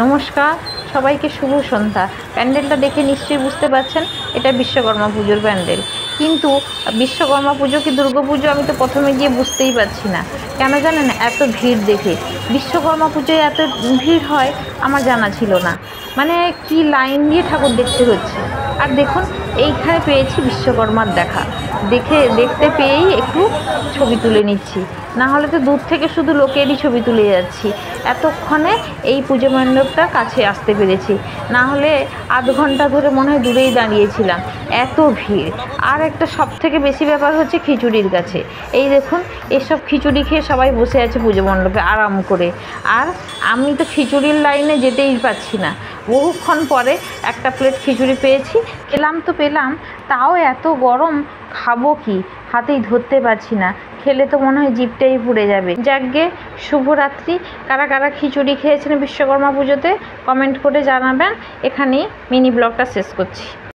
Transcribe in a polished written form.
নমস্কার, সবাইকে শুভ সন্ধ্যা। প্যান্ডেলটা দেখে নিশ্চয়ই বুঝতে পারছেন এটা বিশ্বকর্মা পুজোর প্যান্ডেল। কিন্তু বিশ্বকর্মা পুজো কি দুর্গা পুজো আমি তো প্রথমে গিয়ে বুঝতেই পারছি না। কেন জানেন? এত ভিড় দেখে। বিশ্বকর্মা পুজোয় এত ভিড় হয় আমার জানা ছিল না। মানে কি লাইন দিয়ে ঠাকুর দেখতে হচ্ছে। আর দেখুন, এইখানে পেয়েছি বিশ্বকর্মার দেখা। দেখতে পেয়েই একটু ছবি তুলে নিচ্ছি, না হলে তো দূর থেকে শুধু লোকেরই ছবি তুলে যাচ্ছি। এতক্ষণে এই পুজো মণ্ডপটার কাছে আসতে পেরেছি, না হলে আধ ঘন্টা ধরে মনে হয় দূরেই দাঁড়িয়েছিলাম, এত ভিড়। আর একটা সব থেকে বেশি ব্যাপার হচ্ছে খিচুড়ির কাছে। এই দেখুন, এসব খিচুড়ি খেয়ে সবাই বসে আছে পুজো মণ্ডপে আরাম করে। আর আমি তো খিচুড়ির লাইনে যেতেই পারছি না। বহুক্ষণ পরে একটা প্লেট খিচুড়ি পেয়েছি। পেলাম, তাও এত গরম, খাবো কি, হাতেই ধরতে পারছি না। খেলে তো মনে হয় জিভটাই পুড়ে যাবে। যাকগে, শুভরাত্রি। কারা কারা খিচুড়ি খেয়েছেন বিশ্বকর্মা পুজোতে কমেন্ট করে জানাবেন। এখানেই মিনি ব্লগটা শেষ করছি।